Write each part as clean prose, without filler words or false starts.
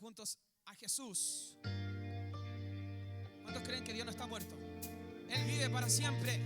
juntos a Jesús. ¿Cuántos creen que Dios no está muerto? Él vive para siempre.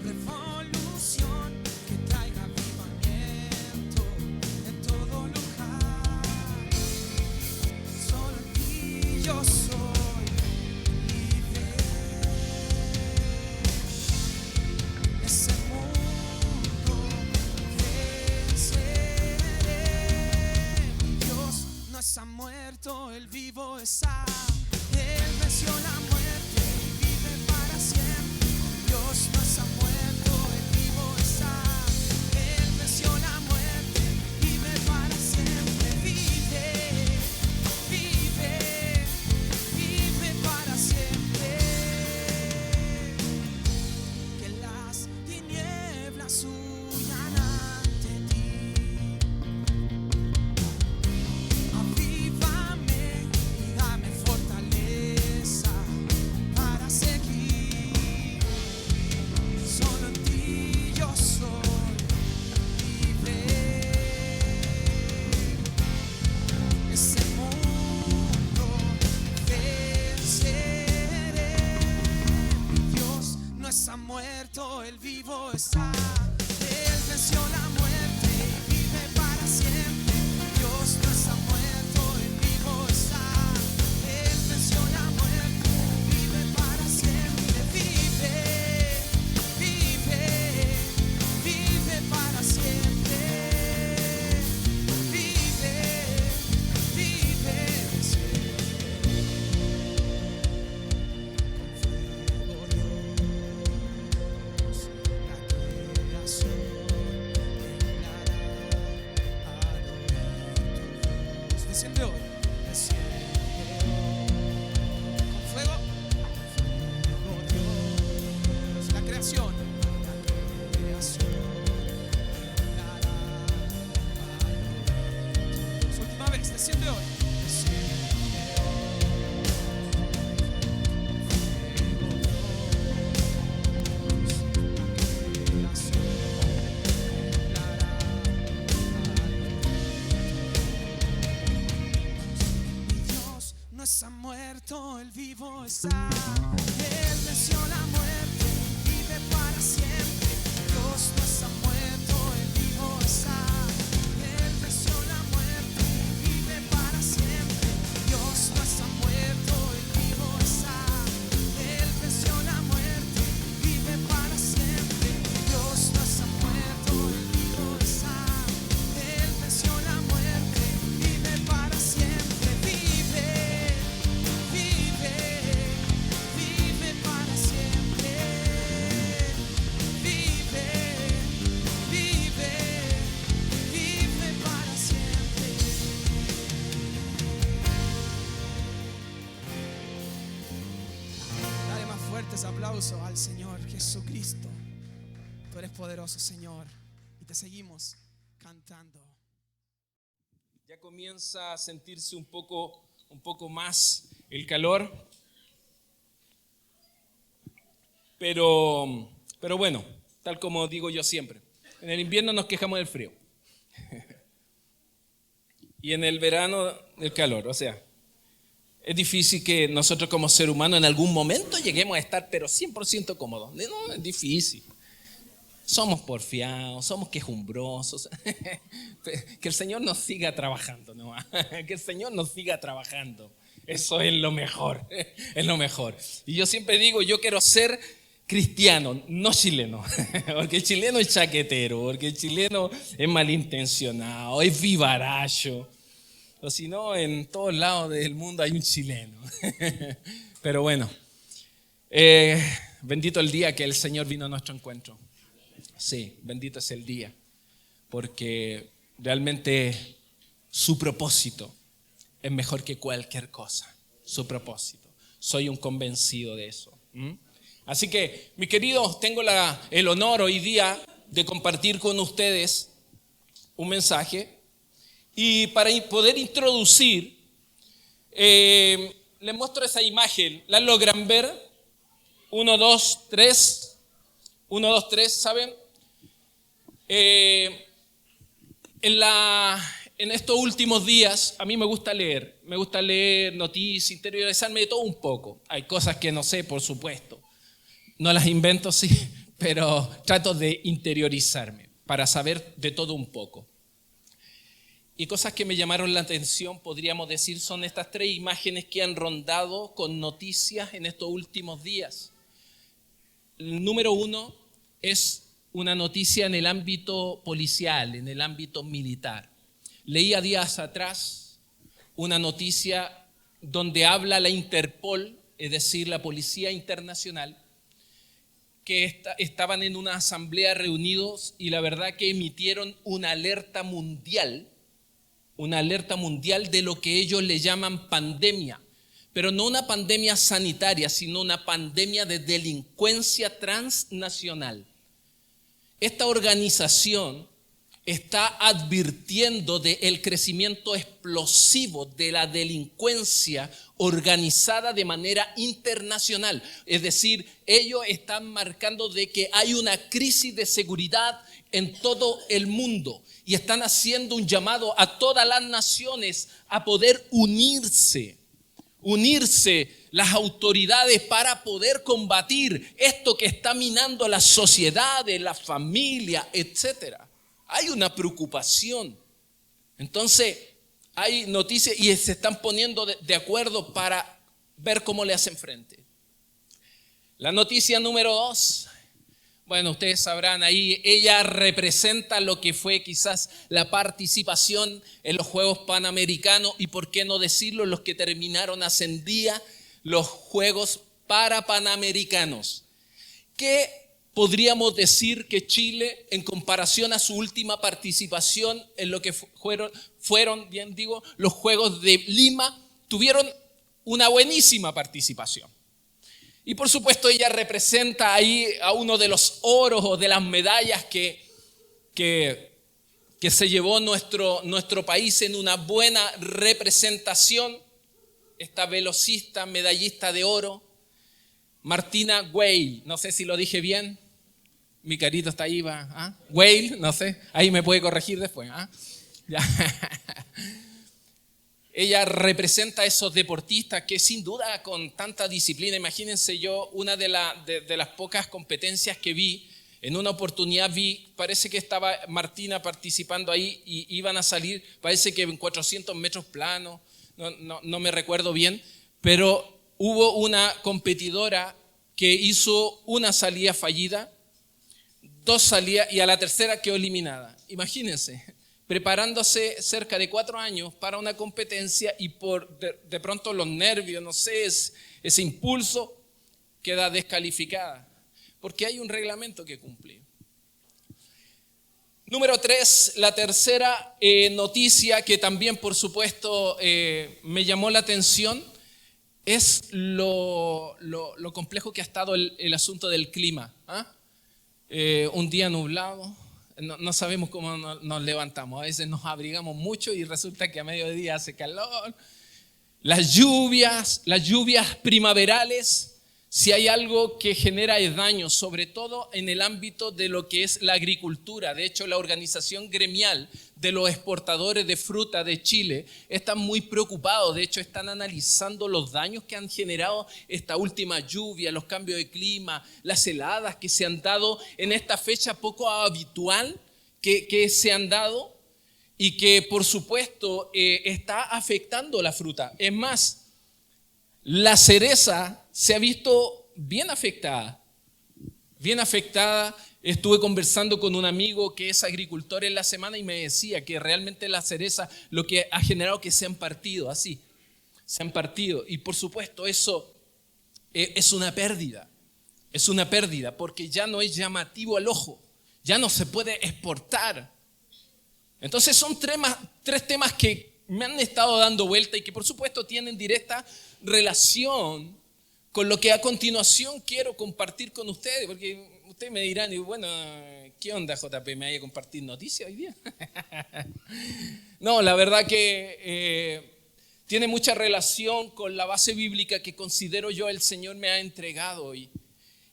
Revolución que traiga avivamiento en todo lugar. Solo en ti yo soy libre. Ese mundo venceré. Dios no está muerto, Él vivo está. Él venció la muerte. Dios no está muerto, Él vivo está. Él venció la muerte, vive para siempre. Vive, vive, vive para siempre. Que las tinieblas huyan ante ti. Avívame y dame fortaleza para seguir. Solo en ti yo soy libre. Ese mundo venceré. Dios no está muerto, Él vivo está. Él venció la muerte y vive para siempre. Dios no está muerto, Él vivo está. Él venció la muerte, vive para siempre. Vive, vive, vive para siempre. Vive, vive siempre. Con fuego, Dios, la creación temblará al oír tu voz. Desciende hoy, desciende hoy. Con fuego, Dios, la creación. Última vez, desciende hoy. Dios no está muerto, Él vivo está. Él venció la muerte, vive para siempre. Dios no está muerto, Él vivo está. Él venció la muerte, vive para siempre. Dios no está muerto, Él vivo está. Él venció la muerte, vive para siempre. Dios no está muerto, Él vivo está. Él venció la muerte, vive para siempre. Vive, vive, vive para siempre. Vive, vive, vive para siempre. Dale más fuertes aplausos al Señor Jesucristo. Tú eres poderoso, Señor, y te seguimos cantando. Ya comienza a sentirse un poco más el calor, pero bueno, tal como digo yo siempre, en el invierno nos quejamos del frío y en el verano del calor. O sea, es difícil que nosotros como ser humano en algún momento lleguemos a estar pero 100% cómodos. No, es difícil. Somos porfiados, somos quejumbrosos. Que el Señor nos siga trabajando, ¿no? Que el Señor nos siga trabajando. Eso es lo mejor, es lo mejor. Y yo siempre digo, yo quiero ser cristiano, no chileno. Porque el chileno es chaquetero, porque el chileno es malintencionado, es vivaracho. O si no, en todos lados del mundo hay un chileno. Pero bueno, bendito el día que el Señor vino a nuestro encuentro. Sí, bendito es el día, porque realmente su propósito es mejor que cualquier cosa. Su propósito. Soy un convencido de eso. Así que, mis queridos, tengo el honor hoy día de compartir con ustedes un mensaje. Y para poder introducir, les muestro esa imagen. ¿La logran ver? 1, 2, 3. 1, 2, 3, ¿saben? En estos últimos días, a mí me gusta leer noticias, interiorizarme de todo un poco. Hay cosas que no sé, por supuesto. No las invento, sí, pero trato de interiorizarme para saber de todo un poco. Y cosas que me llamaron la atención, podríamos decir, son estas 3 imágenes que han rondado con noticias en estos últimos días. El número 1 es una noticia en el ámbito policial, en el ámbito militar. Leía días atrás una noticia donde habla la Interpol, es decir, la Policía Internacional, que estaban en una asamblea reunidos y la verdad que emitieron una alerta mundial de lo que ellos le llaman pandemia, pero no una pandemia sanitaria, sino una pandemia de delincuencia transnacional. Esta organización está advirtiendo del crecimiento explosivo de la delincuencia organizada de manera internacional. Es decir, ellos están marcando de que hay una crisis de seguridad en todo el mundo y están haciendo un llamado a todas las naciones a poder unirse las autoridades para poder combatir esto que está minando las sociedades, la familia, etcétera. Hay una preocupación. Entonces, hay noticias y se están poniendo de acuerdo para ver cómo le hacen frente. La noticia número 2, bueno, ustedes sabrán ahí, ella representa lo que fue quizás la participación en los Juegos Panamericanos y, por qué no decirlo, los que terminaron hace un día, los Juegos Parapanamericanos. ¿Qué podríamos decir que Chile, en comparación a su última participación en lo que fueron los Juegos de Lima, tuvieron una buenísima participación? Y por supuesto ella representa ahí a uno de los oros o de las medallas que se llevó nuestro país en una buena representación. Esta velocista, medallista de oro, Martina Weil, no sé si lo dije bien. Mi carito está ahí, va. ¿Ah? Weil, no sé, ahí me puede corregir después. ¿Ah? Ya. Ella representa a esos deportistas que sin duda con tanta disciplina, imagínense yo, una de las pocas competencias que vi, en una oportunidad parece que estaba Martina participando ahí y iban a salir, parece que en 400 metros planos, no me recuerdo bien, pero hubo una competidora que hizo una salida fallida, 2 salidas y a la tercera quedó eliminada. Imagínense, preparándose cerca de 4 años para una competencia y por de pronto los nervios, no sé, ese impulso, queda descalificada, porque hay un reglamento que cumplir. Número 3, la tercera noticia que también por supuesto me llamó la atención es lo complejo que ha estado el asunto del clima. Un día nublado. No sabemos cómo nos levantamos. A veces nos abrigamos mucho y resulta que a mediodía hace calor. Las lluvias primaverales, si hay algo que genera daño, sobre todo en el ámbito de lo que es la agricultura. De hecho, la organización gremial de los exportadores de fruta de Chile están muy preocupados. De hecho, están analizando los daños que han generado esta última lluvia, los cambios de clima, las heladas que se han dado en esta fecha poco habitual que se han dado y que, por supuesto, está afectando la fruta. Es más, la cereza se ha visto bien afectada. Estuve conversando con un amigo que es agricultor en la semana y me decía que realmente la cereza lo que ha generado que se han partido así. Se han partido. Y por supuesto eso es una pérdida. Es una pérdida porque ya no es llamativo al ojo. Ya no se puede exportar. Entonces son tres temas que me han estado dando vuelta y que por supuesto tienen directa relación con lo que a continuación quiero compartir con ustedes. Porque ustedes me dirán, y bueno, ¿qué onda, JP? ¿Me vaya a compartir noticias hoy día? No, la verdad que tiene mucha relación con la base bíblica que considero yo el Señor me ha entregado. Y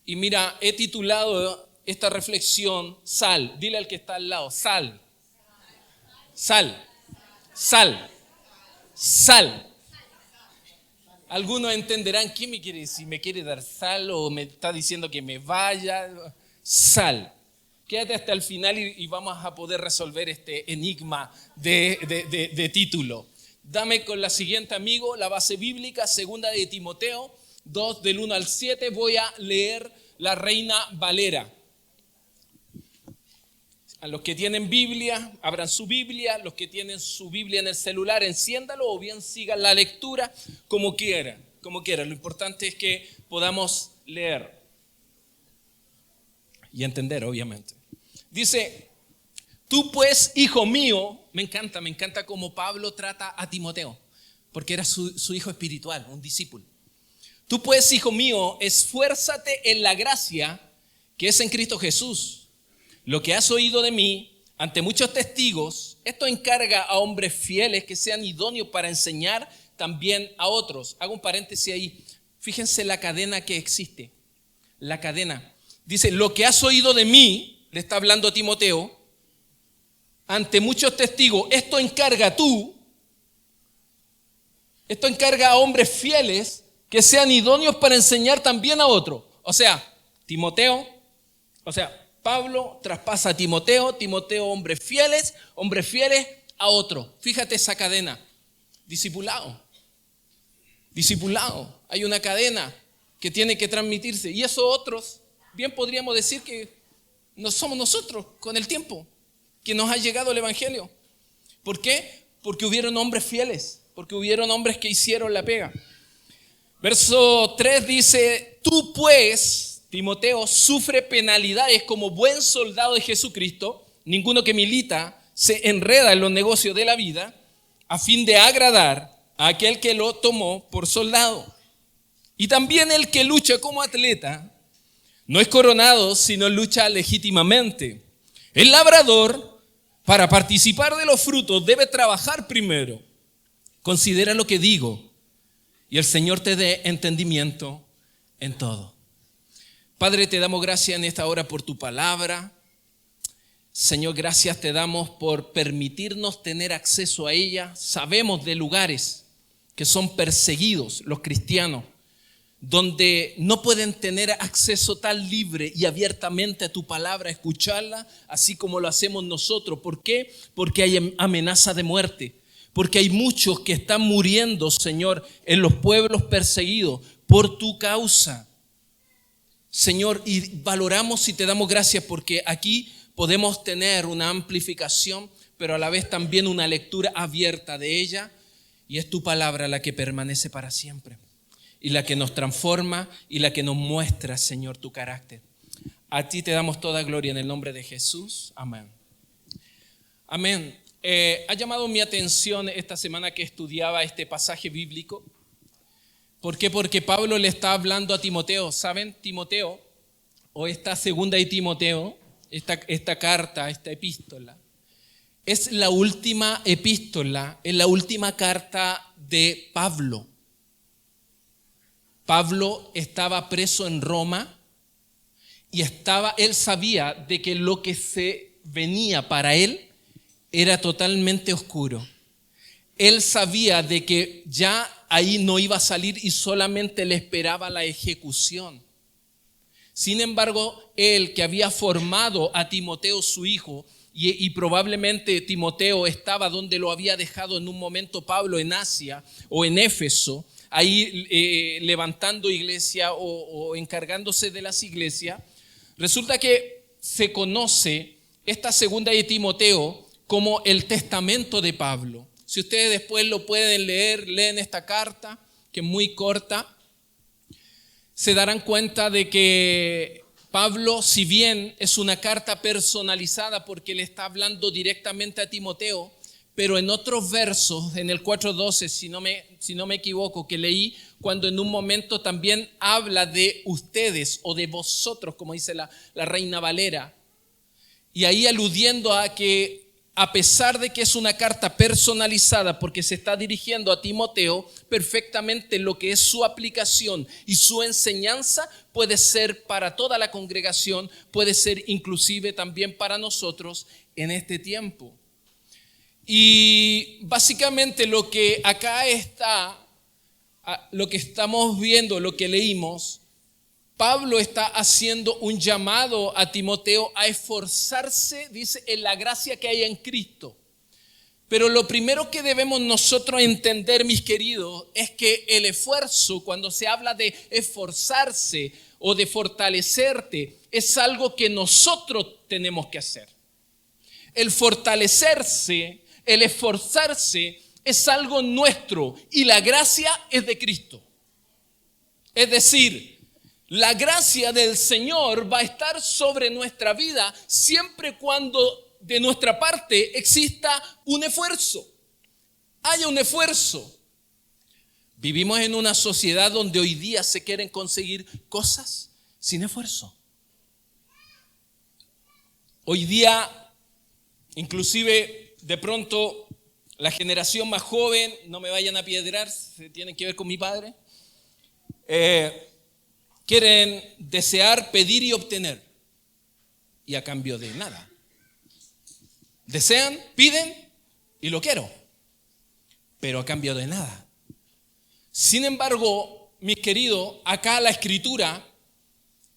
mira, he titulado esta reflexión, Sal. Dile al que está al lado, sal. Sal. Sal. Sal. Algunos entenderán qué me quiere decir, me quiere dar sal o me está diciendo que me vaya. Sal. Quédate hasta el final y vamos a poder resolver este enigma de título. Dame con la siguiente, amigo, la base bíblica, segunda de Timoteo 2, del 1 al 7. Voy a leer la Reina Valera. A los que tienen Biblia, abran su Biblia. Los que tienen su Biblia en el celular, enciéndalo o bien sigan la lectura como quieran. Como quieran. Lo importante es que podamos leer y entender, obviamente. Dice, tú pues, hijo mío, me encanta cómo Pablo trata a Timoteo, porque era su hijo espiritual, un discípulo. Tú pues, hijo mío, esfuérzate en la gracia que es en Cristo Jesús. Lo que has oído de mí ante muchos testigos, esto encarga a hombres fieles que sean idóneos para enseñar también a otros. Hago un paréntesis ahí. Fíjense la cadena que existe. La cadena. Dice, lo que has oído de mí, le está hablando a Timoteo, ante muchos testigos, esto encarga a hombres fieles que sean idóneos para enseñar también a otros. O sea, Pablo traspasa a Timoteo, hombres fieles a otros. Fíjate esa cadena. Discipulado. Hay una cadena que tiene que transmitirse. Y esos otros, bien podríamos decir que no somos nosotros con el tiempo que nos ha llegado el Evangelio. ¿Por qué? Porque hubieron hombres fieles, porque hubieron hombres que hicieron la pega. Verso 3 dice, tú pues, Timoteo, sufre penalidades como buen soldado de Jesucristo. Ninguno que milita se enreda en los negocios de la vida a fin de agradar a aquel que lo tomó por soldado. Y también el que lucha como atleta no es coronado, sino lucha legítimamente. El labrador, para participar de los frutos, debe trabajar primero. Considera lo que digo y el Señor te dé entendimiento en todo. Padre, te damos gracias en esta hora por tu palabra. Señor, gracias te damos por permitirnos tener acceso a ella. Sabemos de lugares que son perseguidos los cristianos, donde no pueden tener acceso tan libre y abiertamente a tu palabra, a escucharla, así como lo hacemos nosotros. ¿Por qué? Porque hay amenaza de muerte, porque hay muchos que están muriendo, Señor, en los pueblos perseguidos por tu causa. Señor, y valoramos y te damos gracias porque aquí podemos tener una amplificación, pero a la vez también una lectura abierta de ella, y es tu palabra la que permanece para siempre, y la que nos transforma y la que nos muestra, Señor, tu carácter. A ti te damos toda gloria en el nombre de Jesús. Amén. Amén. Ha llamado mi atención esta semana que estudiaba este pasaje bíblico. ¿Por qué? Porque Pablo le está hablando a Timoteo. ¿Saben? Timoteo, o esta segunda de Timoteo, esta carta, esta epístola, es la última epístola, es la última carta de Pablo. Pablo estaba preso en Roma y él sabía de que lo que se venía para él era totalmente oscuro. Él sabía de que ya ahí no iba a salir y solamente le esperaba la ejecución. Sin embargo, él que había formado a Timoteo su hijo, y probablemente Timoteo estaba donde lo había dejado en un momento Pablo, en Asia o en Éfeso, ahí levantando iglesia o encargándose de las iglesias. Resulta que se conoce esta segunda de Timoteo como el testamento de Pablo. Si ustedes después lo pueden leer, leen esta carta, que es muy corta, se darán cuenta de que Pablo, si bien es una carta personalizada porque le está hablando directamente a Timoteo, pero en otros versos, en el 4:12, si no me equivoco, que leí, cuando en un momento también habla de ustedes o de vosotros, como dice la Reina Valera, y ahí aludiendo a que a pesar de que es una carta personalizada porque se está dirigiendo a Timoteo, perfectamente lo que es su aplicación y su enseñanza puede ser para toda la congregación, puede ser inclusive también para nosotros en este tiempo. Y básicamente lo que acá está, lo que estamos viendo, lo que leímos, Pablo está haciendo un llamado a Timoteo a esforzarse, dice, en la gracia que hay en Cristo. Pero lo primero que debemos nosotros entender, mis queridos, es que el esfuerzo, cuando se habla de esforzarse o de fortalecerte, es algo que nosotros tenemos que hacer. El fortalecerse, el esforzarse, es algo nuestro y la gracia es de Cristo. Es decir, la gracia del Señor va a estar sobre nuestra vida siempre cuando de nuestra parte exista un esfuerzo, haya un esfuerzo. Vivimos en una sociedad donde hoy día se quieren conseguir cosas sin esfuerzo. Hoy día, inclusive de pronto, la generación más joven, no me vayan a piedrar, se tienen que ver con mi padre, quieren desear, pedir y obtener, y a cambio de nada. Desean, piden y lo quiero, pero a cambio de nada. Sin embargo, mis queridos, acá la Escritura,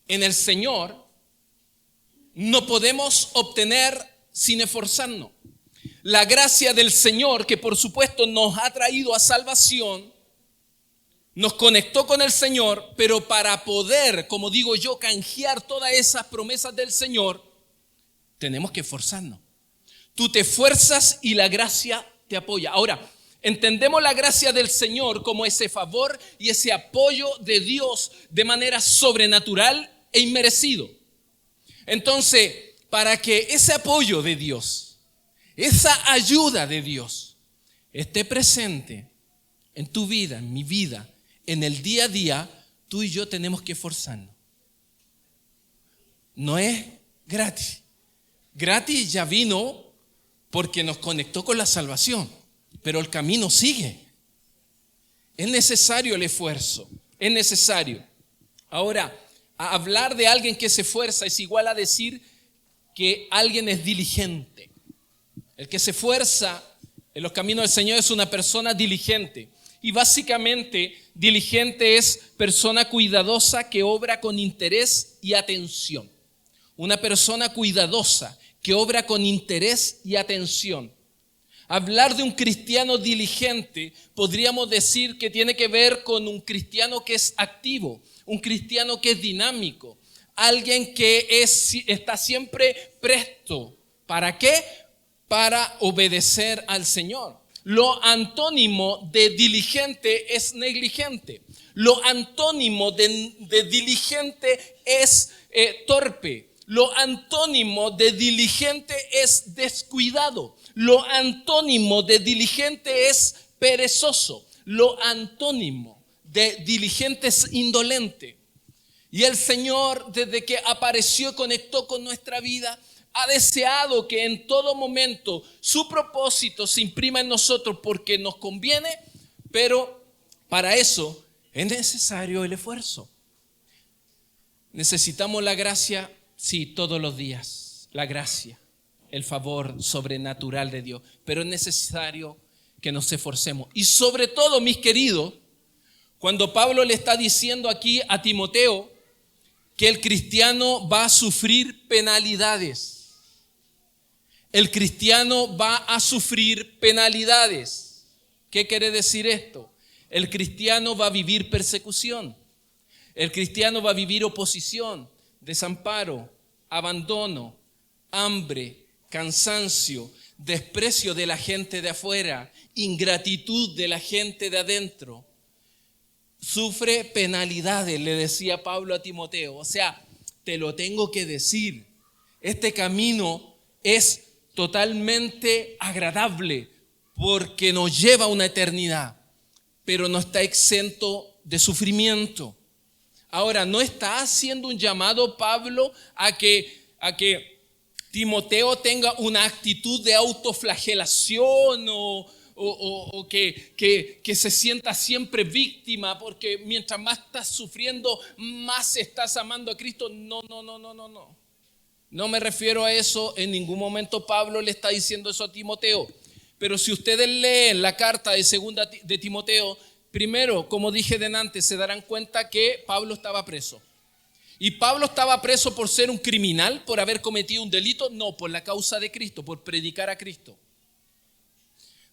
en el Señor, no podemos obtener sin esforzarnos. La gracia del Señor, que por supuesto nos ha traído a salvación, nos conectó con el Señor, pero para poder, como digo yo, canjear todas esas promesas del Señor, tenemos que esforzarnos. Tú te esfuerzas y la gracia te apoya. Ahora, entendemos la gracia del Señor como ese favor y ese apoyo de Dios de manera sobrenatural e inmerecido. Entonces, para que ese apoyo de Dios, esa ayuda de Dios, esté presente en tu vida, en mi vida, en el día a día, tú y yo tenemos que esforzarnos. No es gratis. Gratis ya vino porque nos conectó con la salvación, pero el camino sigue. Es necesario el esfuerzo, es necesario. Ahora, a hablar de alguien que se esfuerza es igual a decir que alguien es diligente. El que se esfuerza en los caminos del Señor es una persona diligente. Y básicamente, diligente es persona cuidadosa que obra con interés y atención. Una persona cuidadosa que obra con interés y atención. Hablar de un cristiano diligente, podríamos decir que tiene que ver con un cristiano que es activo, un cristiano que es dinámico, alguien que está siempre presto. ¿Para qué? Para obedecer al Señor. Lo antónimo de diligente es negligente. Lo antónimo de diligente es torpe. Lo antónimo de diligente es descuidado. Lo antónimo de diligente es perezoso. Lo antónimo de diligente es indolente. Y el Señor, desde que apareció y conectó con nuestra vida, ha deseado que en todo momento su propósito se imprima en nosotros porque nos conviene, pero para eso es necesario el esfuerzo. Necesitamos la gracia, sí, todos los días, la gracia, el favor sobrenatural de Dios, pero es necesario que nos esforcemos. Y sobre todo, mis queridos, cuando Pablo le está diciendo aquí a Timoteo que el cristiano va a sufrir penalidades. El cristiano va a sufrir penalidades. ¿Qué quiere decir esto? El cristiano va a vivir persecución. El cristiano va a vivir oposición, desamparo, abandono, hambre, cansancio, desprecio de la gente de afuera, ingratitud de la gente de adentro. Sufre penalidades, le decía Pablo a Timoteo. O sea, te lo tengo que decir. Este camino es totalmente agradable porque nos lleva a una eternidad, pero no está exento de sufrimiento. Ahora, no está haciendo un llamado Pablo a que Timoteo tenga una actitud de autoflagelación o que se sienta siempre víctima, porque mientras más estás sufriendo, más estás amando a Cristo. No. No me refiero a eso. En ningún momento Pablo le está diciendo eso a Timoteo. Pero si ustedes leen la carta de segunda de Timoteo, primero, como dije delante, se darán cuenta que Pablo estaba preso. ¿Y Pablo estaba preso por ser un criminal, por haber cometido un delito? No, por la causa de Cristo, por predicar a Cristo.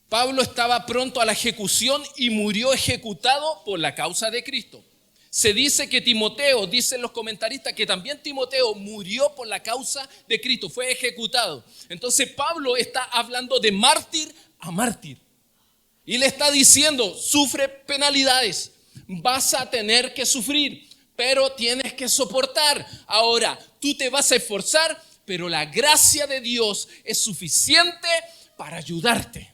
Pablo estaba pronto a la ejecución y murió ejecutado por la causa de Cristo. Se dice que Timoteo, dicen los comentaristas, que también Timoteo murió por la causa de Cristo, fue ejecutado. Entonces Pablo está hablando de mártir a mártir. Y le está diciendo, sufre penalidades, vas a tener que sufrir, pero tienes que soportar. Ahora, tú te vas a esforzar, pero la gracia de Dios es suficiente para ayudarte.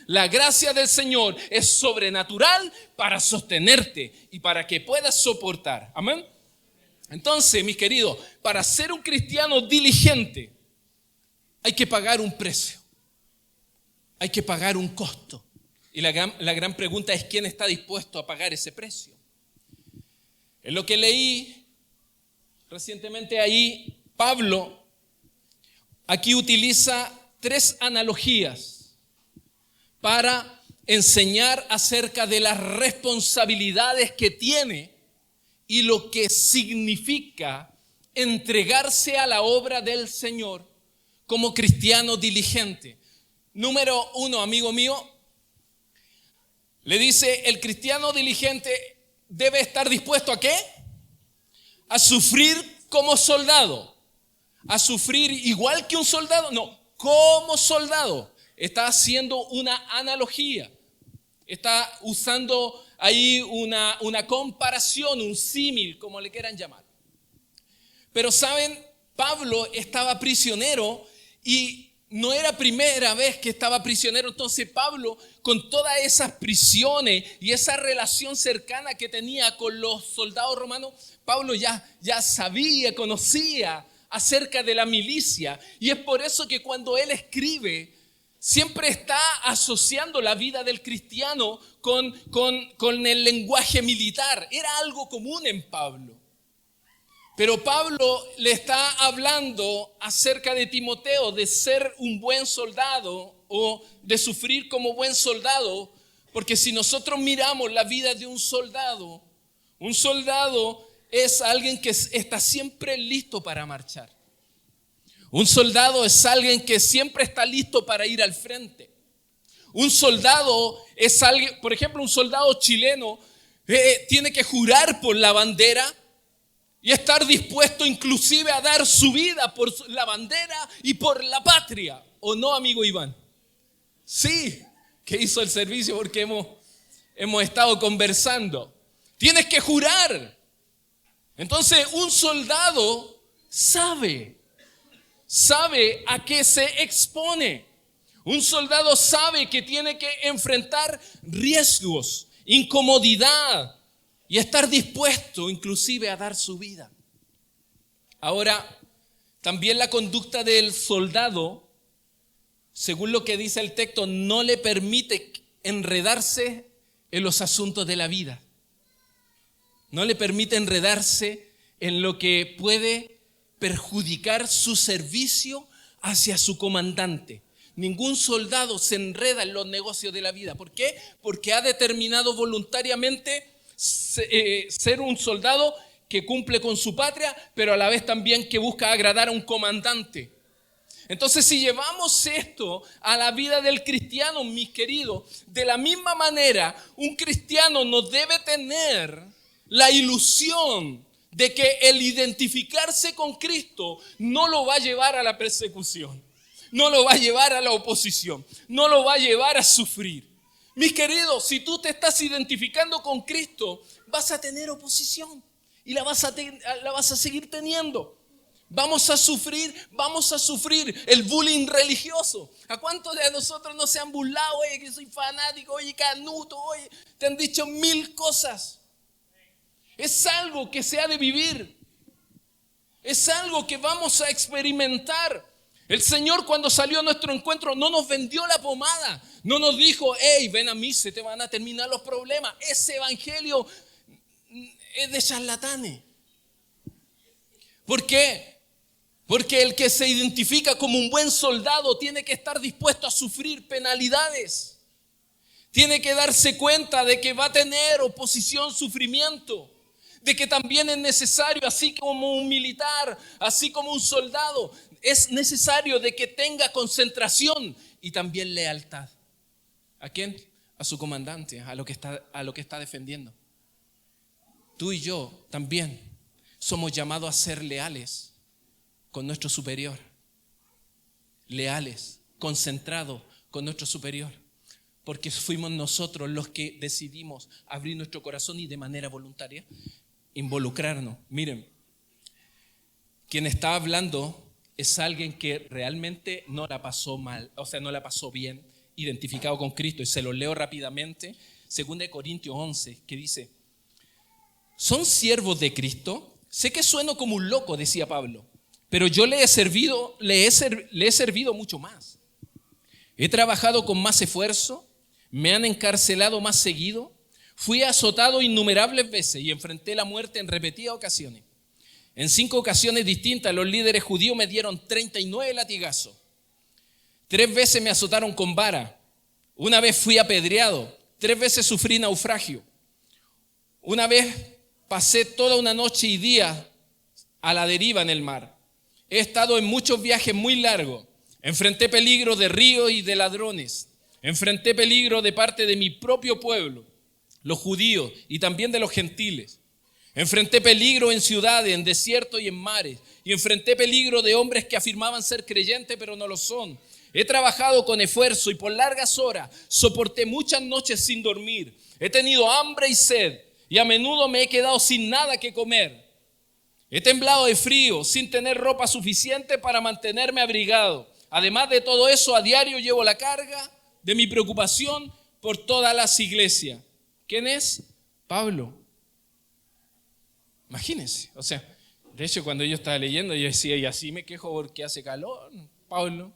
La gracia del Señor es sobrenatural para sostenerte y para que puedas soportar. Amén. Entonces, mis queridos, para ser un cristiano diligente hay que pagar un precio. Hay que pagar un costo. Y la gran pregunta es, ¿quién está dispuesto a pagar ese precio? En lo que leí recientemente ahí, Pablo aquí utiliza 3 analogías para enseñar acerca de las responsabilidades que tiene y lo que significa entregarse a la obra del Señor como cristiano diligente. Número 1, amigo mío, le dice, el cristiano diligente debe estar dispuesto ¿a qué? A sufrir como soldado. ¿A sufrir igual que un soldado? No, como soldado. Está haciendo una analogía. Está usando ahí una comparación, un símil, como le quieran llamar. Pero saben, Pablo estaba prisionero y no era primera vez que estaba prisionero. Entonces Pablo, con todas esas prisiones y esa relación cercana que tenía con los soldados romanos, Pablo ya sabía, conocía acerca de la milicia. Y es por eso que cuando él escribe, siempre está asociando la vida del cristiano con el lenguaje militar. Era algo común en Pablo. Pero Pablo le está hablando acerca de Timoteo, de ser un buen soldado o de sufrir como buen soldado, porque si nosotros miramos la vida de un soldado es alguien que está siempre listo para marchar. Un soldado es alguien que siempre está listo para ir al frente. Un soldado es alguien, por ejemplo, un soldado chileno tiene que jurar por la bandera y estar dispuesto inclusive a dar su vida por la bandera y por la patria. ¿O no, amigo Iván? Sí, que hizo el servicio porque hemos estado conversando. Tienes que jurar. Entonces, un soldado sabe a qué se expone. Un soldado sabe que tiene que enfrentar riesgos, incomodidad y estar dispuesto inclusive a dar su vida. Ahora, también la conducta del soldado, según lo que dice el texto, no le permite enredarse en los asuntos de la vida. No le permite enredarse en lo que puede perjudicar su servicio hacia su comandante. Ningún soldado se enreda en los negocios de la vida. ¿Por qué? Porque ha determinado voluntariamente ser un soldado que cumple con su patria, pero a la vez también que busca agradar a un comandante. Entonces, si llevamos esto a la vida del cristiano, mis queridos, de la misma manera, un cristiano no debe tener la ilusión de que el identificarse con Cristo no lo va a llevar a la persecución, no lo va a llevar a la oposición, no lo va a llevar a sufrir. Mis queridos, si tú te estás identificando con Cristo, vas a tener oposición y la vas a seguir teniendo. Vamos a sufrir el bullying religioso. ¿A cuántos de nosotros no se han burlado? Oye, que soy fanático, oye, canuto, oye, te han dicho 1000 cosas. Es algo que se ha de vivir. Es algo que vamos a experimentar. El Señor, cuando salió a nuestro encuentro, no nos vendió la pomada. No nos dijo, hey, ven a mí, se te van a terminar los problemas. Ese evangelio es de charlatanes. ¿Por qué? Porque el que se identifica como un buen soldado tiene que estar dispuesto a sufrir penalidades. Tiene que darse cuenta de que va a tener oposición, sufrimiento. De que también es necesario, así como un militar, así como un soldado, es necesario de que tenga concentración y también lealtad. ¿A quién? A su comandante, a lo que está defendiendo. Tú y yo también somos llamados a ser leales con nuestro superior. Leales, concentrados con nuestro superior. Porque fuimos nosotros los que decidimos abrir nuestro corazón y de manera voluntaria involucrarnos. Miren, quien está hablando es alguien que realmente no la pasó mal, o sea, no la pasó bien, identificado con Cristo. Y se lo leo rápidamente, 2 Corintios 11, que dice: ¿son siervos de Cristo? Sé que sueno como un loco, decía Pablo, pero yo le he servido mucho más. He trabajado con más esfuerzo, me han encarcelado más seguido, fui azotado innumerables veces y enfrenté la muerte en repetidas ocasiones. En 5 ocasiones distintas los líderes judíos me dieron 39 latigazos. 3 veces me azotaron con vara. Una vez fui apedreado. 3 veces sufrí naufragio. Una vez pasé toda una noche y día a la deriva en el mar. He estado en muchos viajes muy largos. Enfrenté peligro de ríos y de ladrones. Enfrenté peligro de parte de mi propio pueblo, los judíos, y también de los gentiles. Enfrenté peligro en ciudades, en desiertos y en mares. Y enfrenté peligro de hombres que afirmaban ser creyentes, pero no lo son. He trabajado con esfuerzo y por largas horas. Soporté muchas noches sin dormir. He tenido hambre y sed. Y a menudo me he quedado sin nada que comer. He temblado de frío, sin tener ropa suficiente para mantenerme abrigado. Además de todo eso, a diario llevo la carga de mi preocupación por todas las iglesias. ¿Quién es? Pablo. Imagínense, o sea, de hecho cuando yo estaba leyendo yo decía, y así me quejo porque hace calor, Pablo.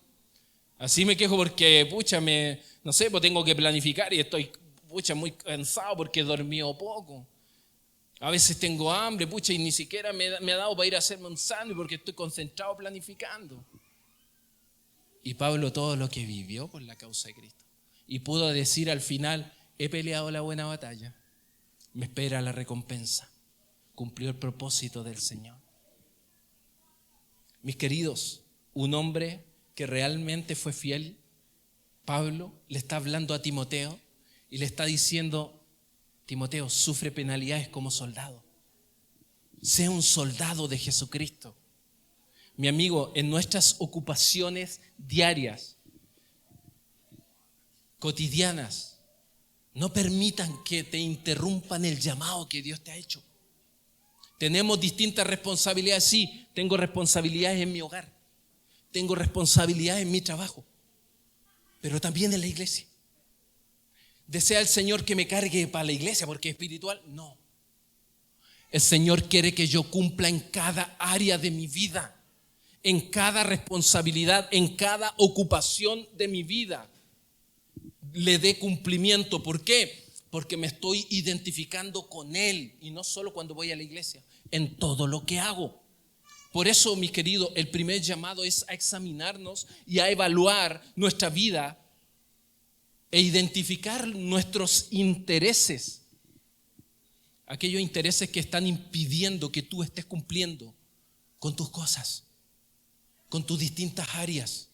Así me quejo porque, no sé, pues tengo que planificar y estoy, muy cansado porque he dormido poco. A veces tengo hambre, y ni siquiera me ha dado para ir a hacerme un sándwich porque estoy concentrado planificando. Y Pablo todo lo que vivió por la causa de Cristo. Y pudo decir al final, he peleado la buena batalla, me espera la recompensa. Cumplió el propósito del Señor. Mis queridos, un hombre que realmente fue fiel, Pablo, le está hablando a Timoteo y le está diciendo: Timoteo, sufre penalidades como soldado. Sé un soldado de Jesucristo. Mi amigo, en nuestras ocupaciones diarias, cotidianas, no permitan que te interrumpan el llamado que Dios te ha hecho. Tenemos distintas responsabilidades, sí, tengo responsabilidades en mi hogar, tengo responsabilidades en mi trabajo, pero también en la iglesia. ¿Desea el Señor que me cargue para la iglesia porque es espiritual? No. El Señor quiere que yo cumpla en cada área de mi vida, en cada responsabilidad, en cada ocupación de mi vida. Le dé cumplimiento. ¿Por qué? Porque me estoy identificando con Él, y no solo cuando voy a la iglesia, en todo lo que hago. Por eso, mis queridos, el primer llamado es a examinarnos y a evaluar nuestra vida e identificar nuestros intereses, aquellos intereses que están impidiendo que tú estés cumpliendo con tus cosas, con tus distintas áreas,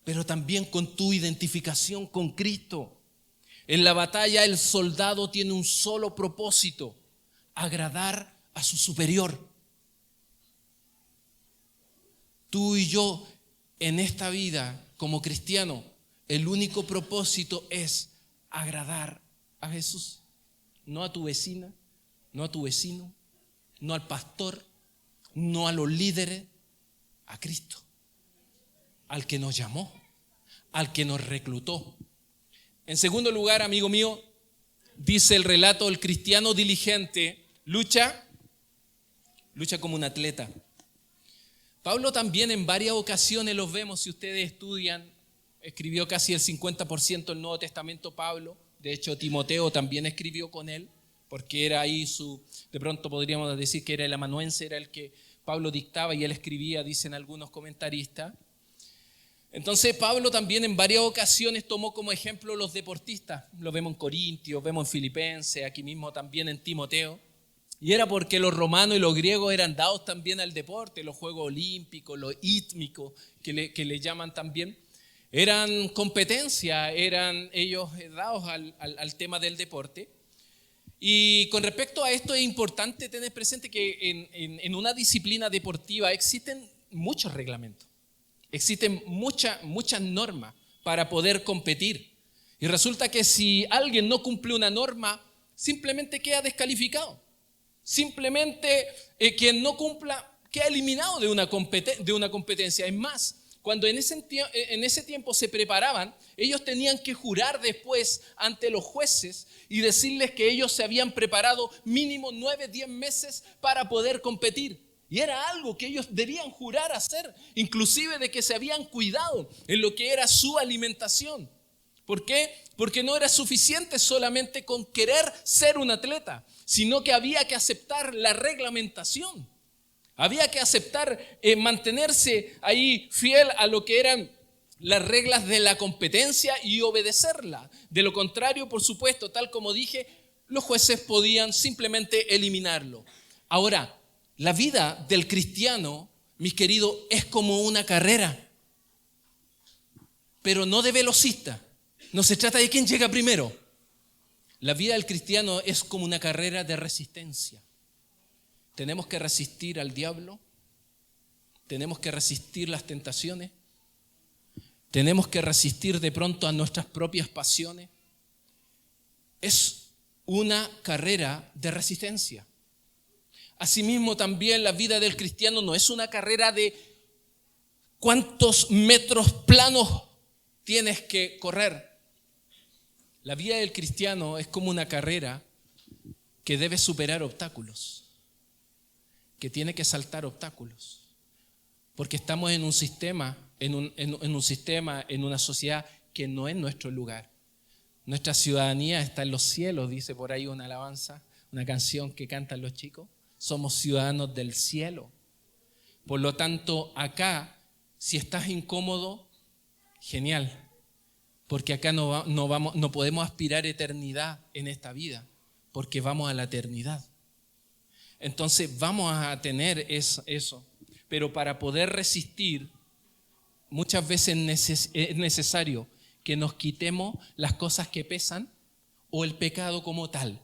pero también con tu identificación con Cristo. En la batalla el soldado tiene un solo propósito: agradar a su superior. Tú y yo en esta vida como cristiano, el único propósito es agradar a Jesús, no a tu vecina, no a tu vecino, no al pastor, no a los líderes, a Cristo, al que nos llamó, al que nos reclutó. En segundo lugar, amigo mío, dice el relato, el cristiano diligente lucha como un atleta. Pablo también en varias ocasiones los vemos, si ustedes estudian, escribió casi el 50% del Nuevo Testamento Pablo. De hecho, Timoteo también escribió con él, porque era ahí de pronto podríamos decir que era el amanuense, era el que Pablo dictaba y él escribía, dicen algunos comentaristas. Entonces Pablo también en varias ocasiones tomó como ejemplo los deportistas. Lo vemos en Corintios, vemos en Filipenses, aquí mismo también en Timoteo. Y era porque los romanos y los griegos eran dados también al deporte, los Juegos Olímpicos, los hítmicos, que le llaman también. Eran competencia, eran ellos dados al tema del deporte. Y con respecto a esto es importante tener presente que en una disciplina deportiva existen muchos reglamentos, existen muchas normas para poder competir. Y resulta que si alguien no cumple una norma, simplemente queda descalificado. Simplemente quien no cumpla queda eliminado de una competencia. Es más, cuando en ese tiempo se preparaban, ellos tenían que jurar después ante los jueces y decirles que ellos se habían preparado mínimo 9-10 meses para poder competir. Y era algo que ellos debían jurar hacer, inclusive de que se habían cuidado en lo que era su alimentación. ¿Por qué? Porque no era suficiente solamente con querer ser un atleta, sino que había que aceptar la reglamentación. Había que aceptar mantenerse ahí fiel a lo que eran las reglas de la competencia y obedecerla. De lo contrario, por supuesto, tal como dije, los jueces podían simplemente eliminarlo. Ahora, la vida del cristiano, mis queridos, es como una carrera, pero no de velocista. No se trata de quién llega primero. La vida del cristiano es como una carrera de resistencia. Tenemos que resistir al diablo, tenemos que resistir las tentaciones, tenemos que resistir de pronto a nuestras propias pasiones. Es una carrera de resistencia. Asimismo, también la vida del cristiano no es una carrera de cuántos metros planos tienes que correr. La vida del cristiano es como una carrera que debe superar obstáculos, que tiene que saltar obstáculos, porque estamos en un sistema, en una sociedad que no es nuestro lugar. Nuestra ciudadanía está en los cielos, dice por ahí una alabanza, una canción que cantan los chicos. Somos ciudadanos del cielo. Por lo tanto, acá, si estás incómodo, genial, porque acá no podemos aspirar a eternidad en esta vida, porque vamos a la eternidad. Entonces vamos a tener eso. Pero para poder resistir, muchas veces es necesario que nos quitemos las cosas que pesan o el pecado como tal.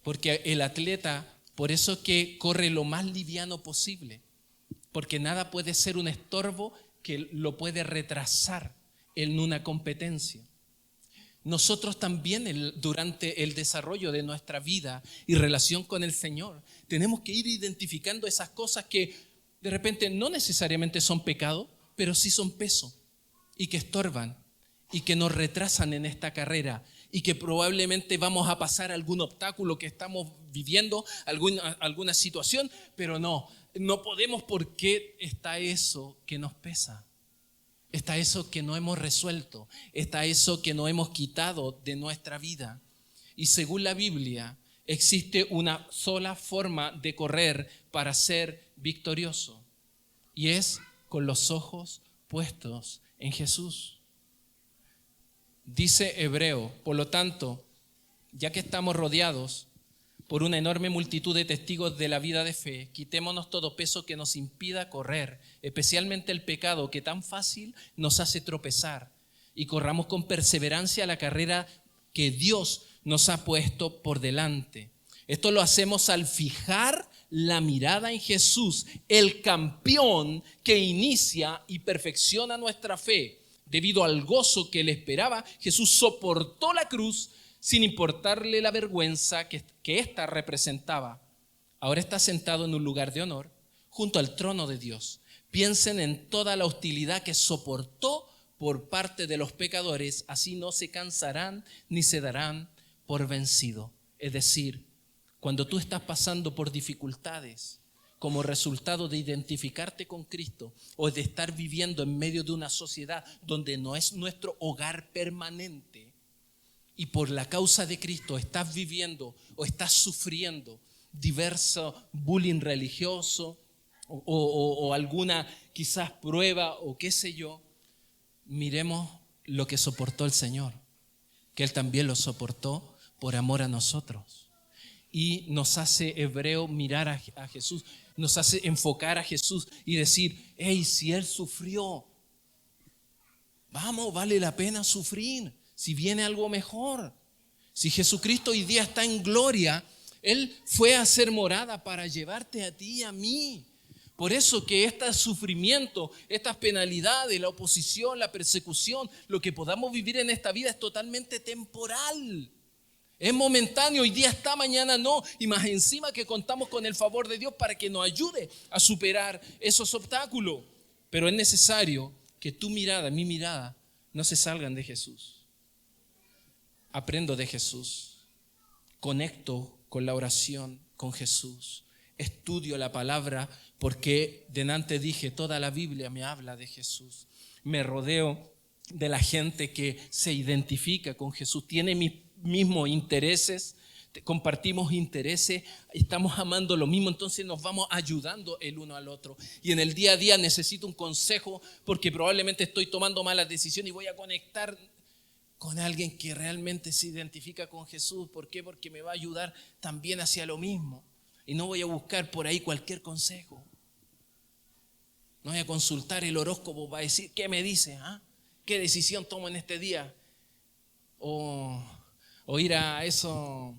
Porque el atleta, por eso que corre lo más liviano posible, porque nada puede ser un estorbo que lo puede retrasar en una competencia. Nosotros también durante el desarrollo de nuestra vida y relación con el Señor tenemos que ir identificando esas cosas que de repente no necesariamente son pecado, pero sí son peso y que estorban y que nos retrasan en esta carrera y que probablemente vamos a pasar algún obstáculo que estamos viviendo, alguna situación, pero no podemos porque está eso que nos pesa. Está eso que no hemos resuelto, está eso que no hemos quitado de nuestra vida. Y según la Biblia, existe una sola forma de correr para ser victorioso, y es con los ojos puestos en Jesús. Dice Hebreo, por lo tanto, ya que estamos rodeados por una enorme multitud de testigos de la vida de fe, quitémonos todo peso que nos impida correr, especialmente el pecado que tan fácil nos hace tropezar, y corramos con perseverancia la carrera que Dios nos ha puesto por delante. Esto lo hacemos al fijar la mirada en Jesús, el campeón que inicia y perfecciona nuestra fe. Debido al gozo que le esperaba, Jesús soportó la cruz sin importarle la vergüenza que ésta representaba. Ahora está sentado en un lugar de honor junto al trono de Dios. Piensen en toda la hostilidad que soportó por parte de los pecadores, así no se cansarán ni se darán por vencido. Es decir, cuando tú estás pasando por dificultades como resultado de identificarte con Cristo o de estar viviendo en medio de una sociedad donde no es nuestro hogar permanente y por la causa de Cristo estás viviendo o estás sufriendo diverso bullying religioso o alguna quizás prueba o qué sé yo, miremos lo que soportó el Señor, que Él también lo soportó por amor a nosotros. Y nos hace, hebreo, mirar a Jesús, nos hace enfocar a Jesús y decir, hey, si Él sufrió, vamos, vale la pena sufrir, si viene algo mejor. Si Jesucristo hoy día está en gloria, Él fue a hacer morada para llevarte a ti y a mí. Por eso que este sufrimiento, estas penalidades, la oposición, la persecución, lo que podamos vivir en esta vida es totalmente temporal. Es momentáneo, hoy día está, mañana no. Y más encima que contamos con el favor de Dios para que nos ayude a superar esos obstáculos. Pero es necesario que tu mirada, mi mirada, no se salgan de Jesús. Aprendo de Jesús. Conecto con la oración, con Jesús. Estudio la palabra porque delante dije, toda la Biblia me habla de Jesús. Me rodeo de la gente que se identifica con Jesús, tiene mis mismos intereses, compartimos intereses, estamos amando lo mismo, entonces nos vamos ayudando el uno al otro. Y en el día a día necesito un consejo porque probablemente estoy tomando malas decisiones y voy a conectar con alguien que realmente se identifica con Jesús. ¿Por qué? Porque me va a ayudar también hacia lo mismo. Y no voy a buscar por ahí cualquier consejo. No voy a consultar el horóscopo para decir, ¿qué me dice? ¿Qué decisión tomo en este día? O ir a esto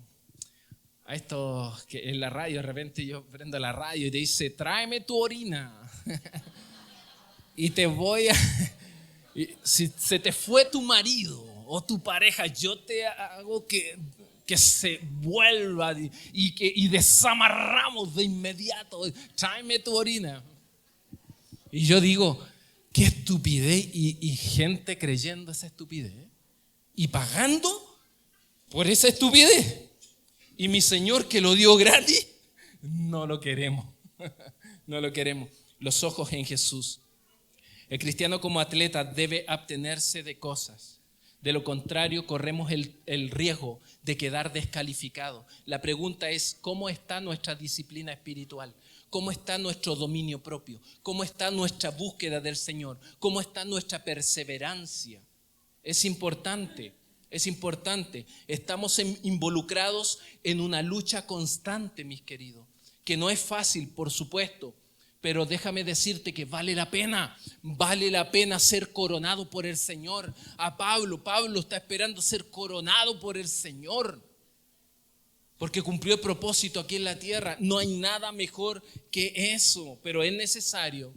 que en la radio, de repente yo prendo la radio y te dice, tráeme tu orina. Y te voy a... Si se te fue tu marido o tu pareja, yo te hago que se vuelva y desamarramos de inmediato. Tráeme tu orina. Y yo digo, qué estupidez, y gente creyendo esa estupidez y pagando por esa estupidez. Y mi Señor que lo dio gratis, no lo queremos. No lo queremos. Los ojos en Jesús. El cristiano como atleta debe abstenerse de cosas. De lo contrario, corremos el riesgo de quedar descalificado. La pregunta es, ¿cómo está nuestra disciplina espiritual? ¿Cómo está nuestro dominio propio? ¿Cómo está nuestra búsqueda del Señor? ¿Cómo está nuestra perseverancia? Es importante. Estamos involucrados en una lucha constante, mis queridos, que no es fácil, por supuesto, pero déjame decirte que vale la pena ser coronado por el Señor. A Pablo está esperando ser coronado por el Señor, porque cumplió el propósito aquí en la tierra. No hay nada mejor que eso, pero es necesario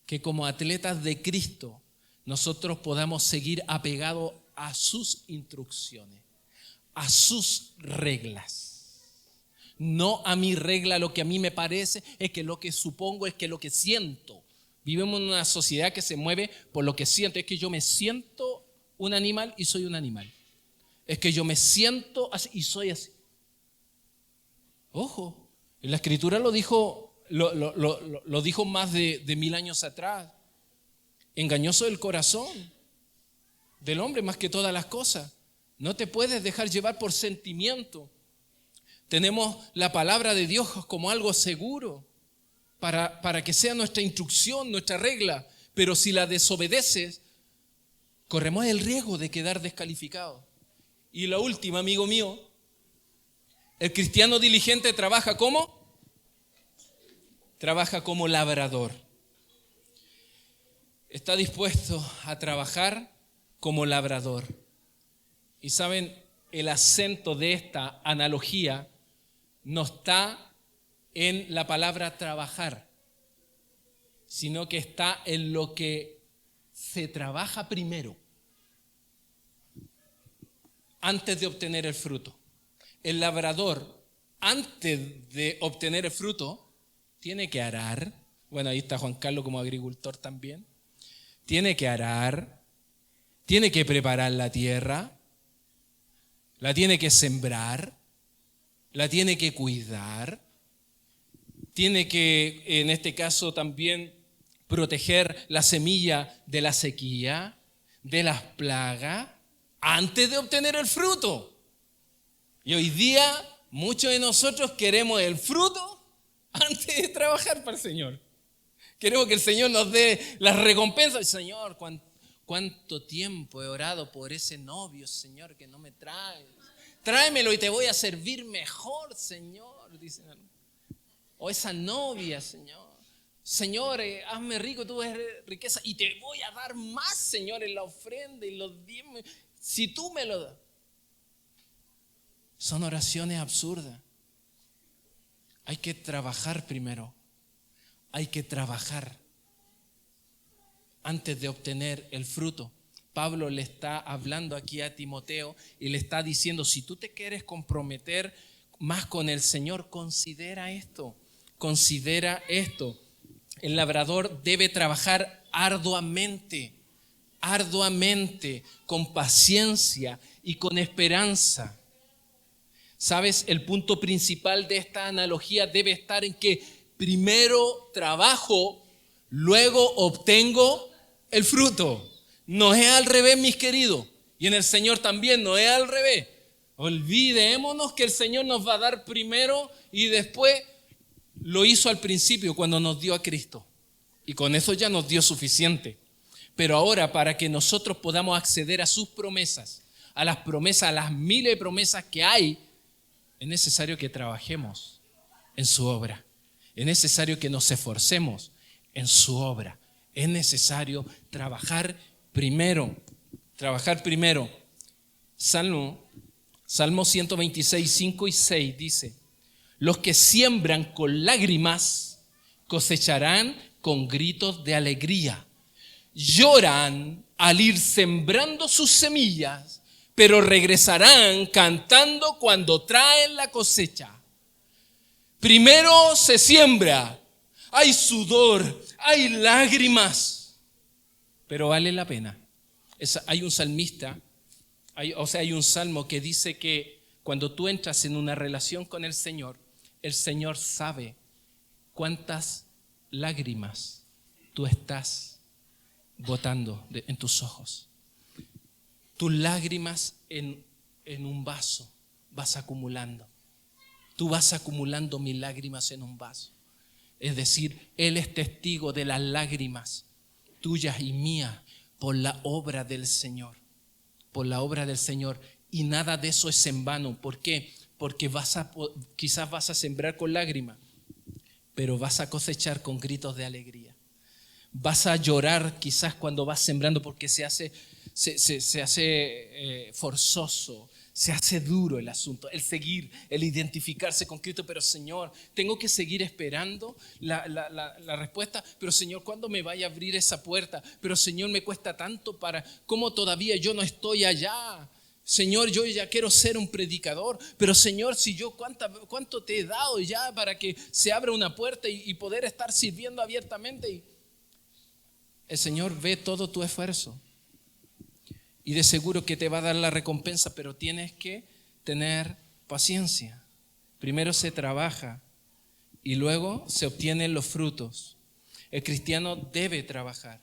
que como atletas de Cristo nosotros podamos seguir apegados a sus instrucciones, a sus reglas. No a mi regla, lo que a mí me parece, es que lo que supongo, es que lo que siento. Vivimos en una sociedad que se mueve por lo que siento. Es que yo me siento un animal y soy un animal. Es que yo me siento así y soy así. Ojo, en la Escritura lo dijo más de 1000 años atrás. Engañoso el corazón del hombre más que todas las cosas. No te puedes dejar llevar por sentimiento. Tenemos la palabra de Dios como algo seguro para que sea nuestra instrucción, nuestra regla. Pero si la desobedeces, corremos el riesgo de quedar descalificados. Y la última, amigo mío, el cristiano diligente trabaja ¿cómo? Trabaja como labrador. Está dispuesto a trabajar como labrador. Y saben, el acento de esta analogía no está en la palabra trabajar, sino que está en lo que se trabaja primero, antes de obtener el fruto. El labrador, antes de obtener el fruto, tiene que arar. Bueno, ahí está Juan Carlos como agricultor también. Tiene que arar, tiene que preparar la tierra, la tiene que sembrar, la tiene que cuidar, tiene que, en este caso también, proteger la semilla de la sequía, de las plagas, antes de obtener el fruto. Y hoy día muchos de nosotros queremos el fruto antes de trabajar para el Señor. Queremos que el Señor nos dé las recompensas. Señor, ¿cuánto tiempo he orado por ese novio, Señor, que no me traes? Tráemelo y te voy a servir mejor, Señor, dicen. O esa novia, Señor. Señor, hazme rico, tú eres riqueza y te voy a dar más, Señor, en la ofrenda y los diezmos. Si tú me lo das. Son oraciones absurdas. Hay que trabajar primero. Hay que trabajar antes de obtener el fruto. Pablo le está hablando aquí a Timoteo y le está diciendo, si tú te quieres comprometer más con el Señor, considera esto. Considera esto. El labrador debe trabajar arduamente, con paciencia y con esperanza. ¿Sabes? El punto principal de esta analogía debe estar en que primero trabajo, luego obtengo el fruto. No es al revés, mis queridos. Y en el Señor también no es al revés. Olvidémonos que el Señor nos va a dar primero y después lo hizo al principio cuando nos dio a Cristo. Y con eso ya nos dio suficiente. Pero ahora, para que nosotros podamos acceder a sus promesas, a las promesas, a las miles de promesas que hay, es necesario que trabajemos en su obra. Es necesario que nos esforcemos en su obra. Es necesario trabajar primero. Trabajar primero. Salmo 126, 5 y 6 dice: los que siembran con lágrimas cosecharán con gritos de alegría. Lloran al ir sembrando sus semillas, pero regresarán cantando cuando traen la cosecha. Primero se siembra, hay sudor, hay lágrimas, pero vale la pena. Hay un salmista, hay un salmo que dice que cuando tú entras en una relación con el Señor sabe cuántas lágrimas tú estás botando en tus ojos. Tus lágrimas en un vaso vas acumulando. Tú vas acumulando mis lágrimas en un vaso. Es decir, Él es testigo de las lágrimas tuyas y mías por la obra del Señor. Por la obra del Señor. Y nada de eso es en vano. ¿Por qué? Porque quizás vas a sembrar con lágrimas, pero vas a cosechar con gritos de alegría. Vas a llorar quizás cuando vas sembrando porque se hace forzoso, se hace duro el asunto, el seguir, el identificarse con Cristo. Pero Señor, tengo que seguir esperando la respuesta. Pero Señor, ¿cuándo me vaya a abrir esa puerta? Pero Señor, me cuesta tanto ¿cómo todavía yo no estoy allá? Señor, yo ya quiero ser un predicador, pero Señor, si yo cuánto te he dado ya para que se abra una puerta y poder estar sirviendo abiertamente. Y el Señor ve todo tu esfuerzo y de seguro que te va a dar la recompensa, pero tienes que tener paciencia. Primero se trabaja y luego se obtienen los frutos. El cristiano debe trabajar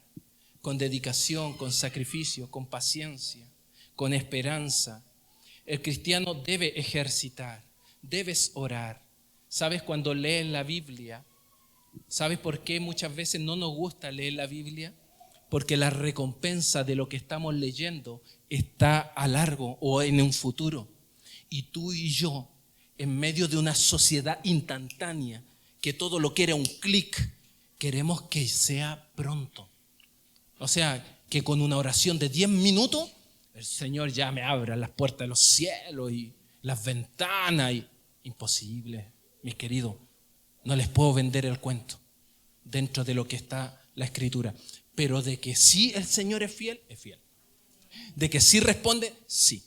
con dedicación, con sacrificio, con paciencia, con esperanza. El cristiano debe ejercitar, debes orar. ¿Sabes? Cuando lees la Biblia, ¿sabes por qué muchas veces no nos gusta leer la Biblia? Porque la recompensa de lo que estamos leyendo está a largo o en un futuro. Y tú y yo, en medio de una sociedad instantánea, que todo lo quiere a un clic, queremos que sea pronto. O sea, que con una oración de 10 minutos, el Señor ya me abra las puertas de los cielos y las ventanas. Imposible. mis queridos, no les puedo vender el cuento dentro de lo que está la Escritura. Pero de que sí el Señor es fiel, es fiel. De que sí responde, sí.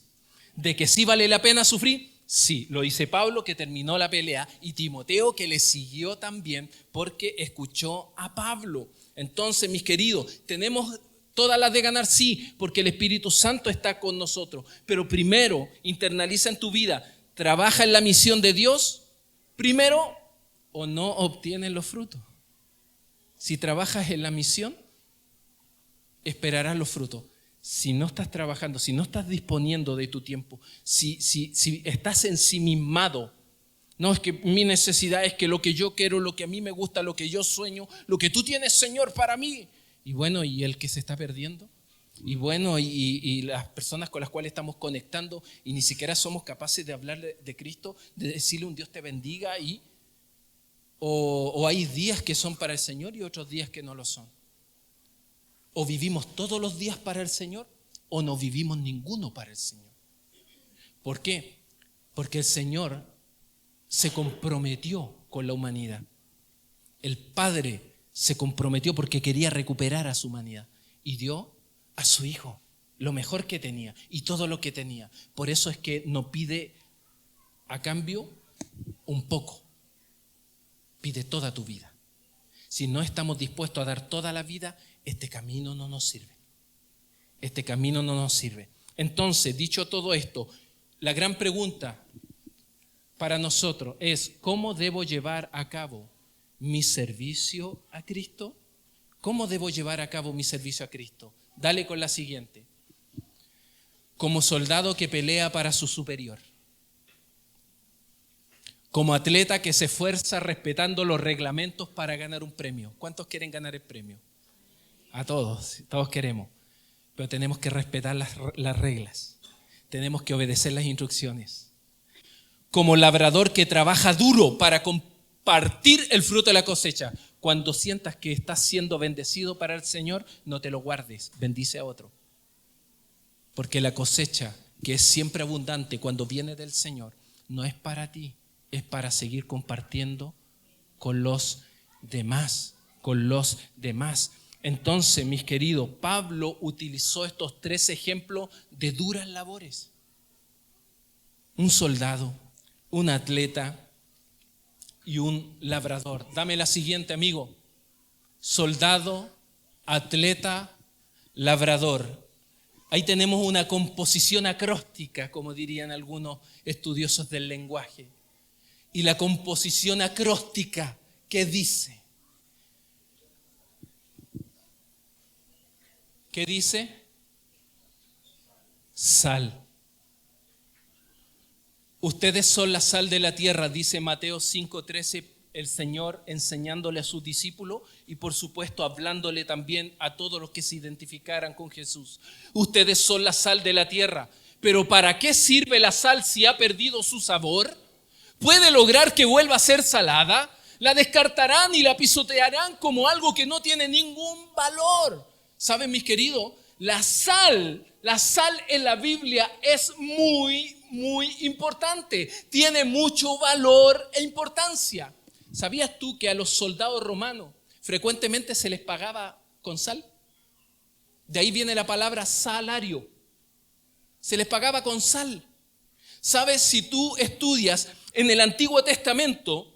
De que sí vale la pena sufrir, sí. Lo dice Pablo, que terminó la pelea, y Timoteo, que le siguió también porque escuchó a Pablo. Entonces, mis queridos, tenemos todas las de ganar, sí, porque el Espíritu Santo está con nosotros. Pero primero, internaliza en tu vida, trabaja en la misión de Dios, primero, o no obtienes los frutos. Si trabajas en la misión, esperarás los frutos. Si no estás trabajando, si no estás disponiendo de tu tiempo, si estás ensimismado, no, es que mi necesidad es que lo que yo quiero, lo que a mí me gusta, lo que yo sueño, lo que tú tienes, Señor, para mí. Y bueno, ¿y el que se está perdiendo? Y bueno, y las personas con las cuales estamos conectando y ni siquiera somos capaces de hablar de Cristo, de decirle un Dios te bendiga, o hay días que son para el Señor y otros días que no lo son. O vivimos todos los días para el Señor o no vivimos ninguno para el Señor. ¿Por qué? Porque el Señor se comprometió con la humanidad. El Padre se comprometió porque quería recuperar a su humanidad y dio a su Hijo lo mejor que tenía y todo lo que tenía. Por eso es que no pide a cambio un poco, pide toda tu vida. Si no estamos dispuestos a dar toda la vida, este camino no nos sirve. Este camino no nos sirve. Entonces, dicho todo esto, la gran pregunta para nosotros es: ¿cómo debo llevar a cabo mi servicio a Cristo? ¿Cómo debo llevar a cabo mi servicio a Cristo? Dale con la siguiente. Como soldado que pelea para su superior. Como atleta que se esfuerza respetando los reglamentos para ganar un premio. ¿Cuántos quieren ganar el premio? A todos, todos queremos. Pero tenemos que respetar las reglas. Tenemos que obedecer las instrucciones. Como labrador que trabaja duro para compartir el fruto de la cosecha. Cuando sientas que estás siendo bendecido para el Señor, no te lo guardes, bendice a otro. Porque la cosecha, que es siempre abundante cuando viene del Señor, no es para ti, es para seguir compartiendo con los demás, con los demás. Entonces, mis queridos, Pablo utilizó estos 3 ejemplos de duras labores. Un soldado, un atleta y un labrador. Dame la siguiente, amigo. Soldado, atleta, labrador. Ahí tenemos una composición acróstica, como dirían algunos estudiosos del lenguaje. Y la composición acróstica, ¿qué dice? ¿Qué dice? Sal. Ustedes son la sal de la tierra, dice Mateo 5:13, el Señor enseñándole a sus discípulos y por supuesto hablándole también a todos los que se identificaran con Jesús. Ustedes son la sal de la tierra, pero ¿para qué sirve la sal si ha perdido su sabor? ¿Puede lograr que vuelva a ser salada? La descartarán y la pisotearán como algo que no tiene ningún valor. ¿Saben, mis queridos? La sal en la Biblia es muy importante. Tiene mucho valor e importancia. ¿Sabías tú que a los soldados romanos frecuentemente se les pagaba con sal? De ahí viene la palabra salario. Se les pagaba con sal. ¿Sabes? Si tú estudias en el Antiguo Testamento,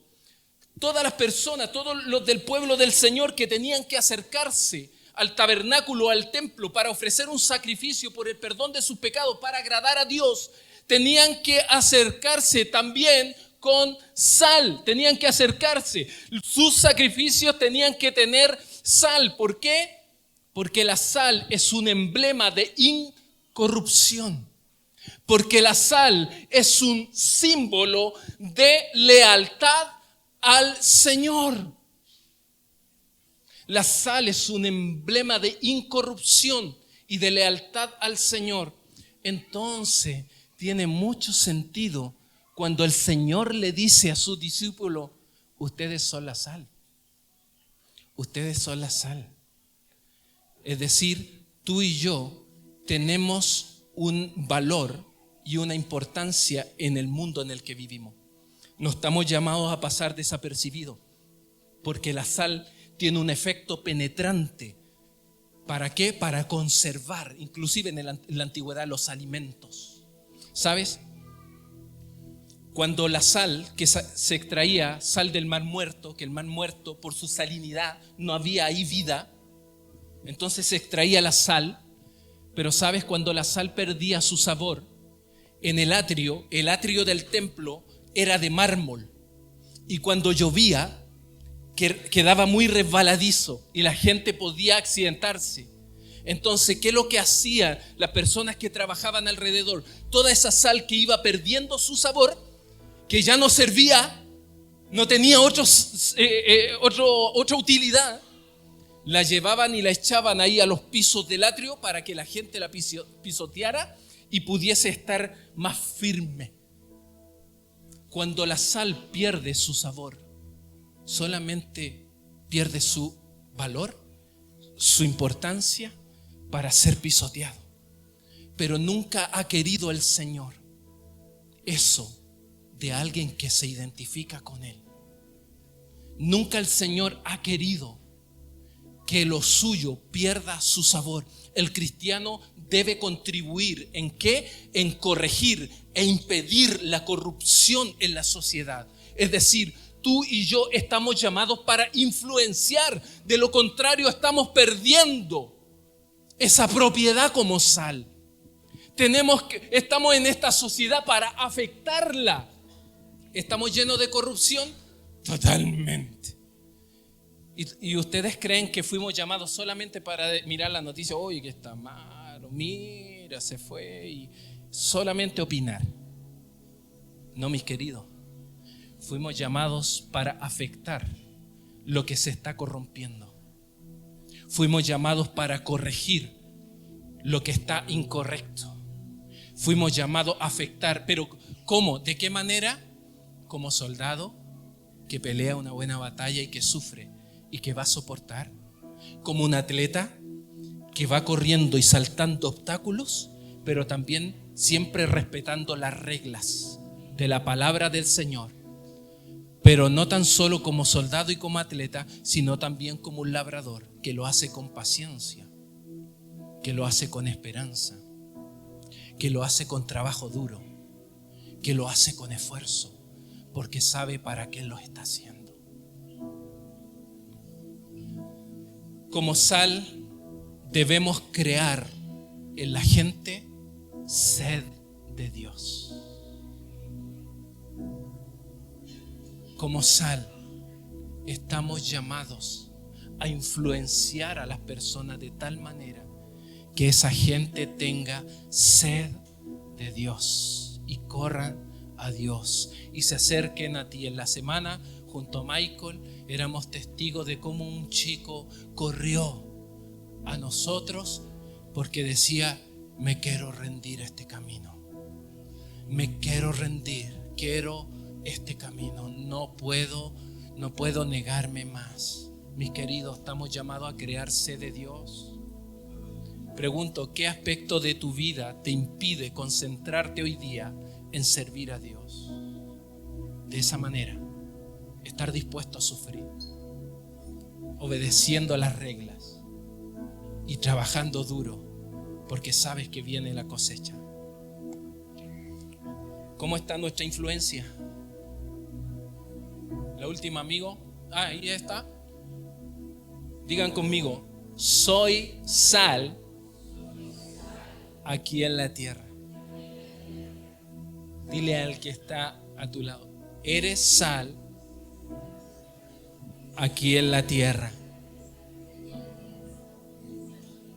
todas las personas, todos los del pueblo del Señor que tenían que acercarse al tabernáculo, al templo, para ofrecer un sacrificio por el perdón de sus pecados, para agradar a Dios, tenían que acercarse también con sal, tenían que acercarse. Sus sacrificios tenían que tener sal. ¿Por qué? Porque la sal es un emblema de incorrupción. Porque la sal es un símbolo de lealtad al Señor. La sal es un emblema de incorrupción y de lealtad al Señor. Entonces, tiene mucho sentido cuando el Señor le dice a sus discípulos: ustedes son la sal. Ustedes son la sal. Es decir, tú y yo tenemos un valor y una importancia en el mundo en el que vivimos. no estamos llamados a pasar desapercibidos, porque la sal tiene un efecto penetrante. ¿Para qué? Para conservar, inclusive en la antigüedad, los alimentos. ¿Sabes? Cuando la sal que se extraía, sal del Mar Muerto, que el Mar Muerto por su salinidad no había ahí vida, entonces se extraía la sal, pero ¿sabes? Cuando la sal perdía su sabor, en el atrio del templo era de mármol, y cuando llovía quedaba muy resbaladizo y la gente podía accidentarse. Entonces, ¿qué es lo que hacían las personas que trabajaban alrededor? Toda esa sal que iba perdiendo su sabor, que ya no servía, no tenía otra utilidad, la llevaban y la echaban ahí a los pisos del atrio para que la gente la pisoteara y pudiese estar más firme. Cuando la sal pierde su sabor, solamente pierde su valor, su importancia para ser pisoteado. Pero nunca ha querido el Señor eso de alguien que se identifica con Él. Nunca el Señor ha querido que lo suyo pierda su sabor. El cristiano debe contribuir ¿en qué? En corregir e impedir la corrupción en la sociedad. Es decir, tú y yo estamos llamados para influenciar. De lo contrario, estamos perdiendo esa propiedad como sal. Estamos en esta sociedad para afectarla. ¿Estamos llenos de corrupción? Totalmente. ¿Y ustedes creen que fuimos llamados solamente para mirar la noticia? Oye, que está malo, mira, se fue, y solamente opinar? No, mis queridos. Fuimos llamados para afectar lo que se está corrompiendo. Fuimos llamados para corregir lo que está incorrecto. Fuimos llamados a afectar, pero ¿cómo? ¿De qué manera? Como soldado que pelea una buena batalla y que sufre y que va a soportar. Como un atleta que va corriendo y saltando obstáculos, pero también siempre respetando las reglas de la palabra del Señor. Pero no tan solo como soldado y como atleta, sino también como un labrador que lo hace con paciencia, que lo hace con esperanza, que lo hace con trabajo duro, que lo hace con esfuerzo, porque sabe para qué lo está haciendo. Como sal debemos crear en la gente sed de Dios. Como sal estamos llamados a influenciar a las personas de tal manera que esa gente tenga sed de Dios y corran a Dios y se acerquen a ti. En la semana, junto a Michael, éramos testigos de cómo un chico corrió a nosotros porque decía: me quiero rendir a este camino, me quiero rendir, quiero este camino, no puedo negarme más. Mis queridos, estamos llamados a crear sed de Dios. Pregunto, ¿qué aspecto de tu vida te impide concentrarte hoy día en servir a Dios? De esa manera, estar dispuesto a sufrir, obedeciendo las reglas y trabajando duro, porque sabes que viene la cosecha. ¿Cómo está nuestra influencia? La última, amigo. Ahí está. Digan conmigo: soy sal aquí en la tierra. Dile al que está a tu lado: eres sal aquí en la tierra.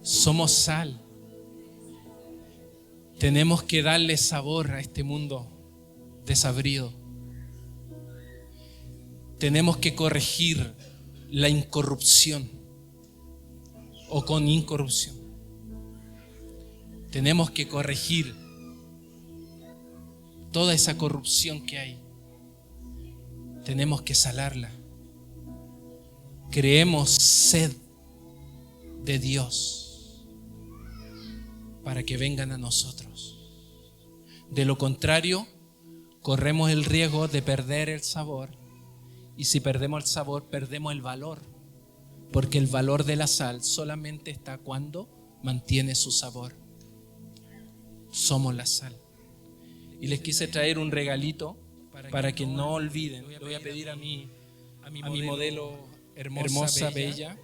Somos sal. Tenemos que darle sabor a este mundo desabrido. Tenemos que corregir la incorrupción o con incorrupción. Tenemos que corregir toda esa corrupción que hay. Tenemos que salarla. Creemos sed de Dios para que vengan a nosotros. De lo contrario, corremos el riesgo de perder el sabor. Y si perdemos el sabor, perdemos el valor. Porque el valor de la sal solamente está cuando mantiene su sabor. Somos la sal. Y les quise traer un regalito para que no olviden. Le voy a pedir a mi modelo hermosa, bella.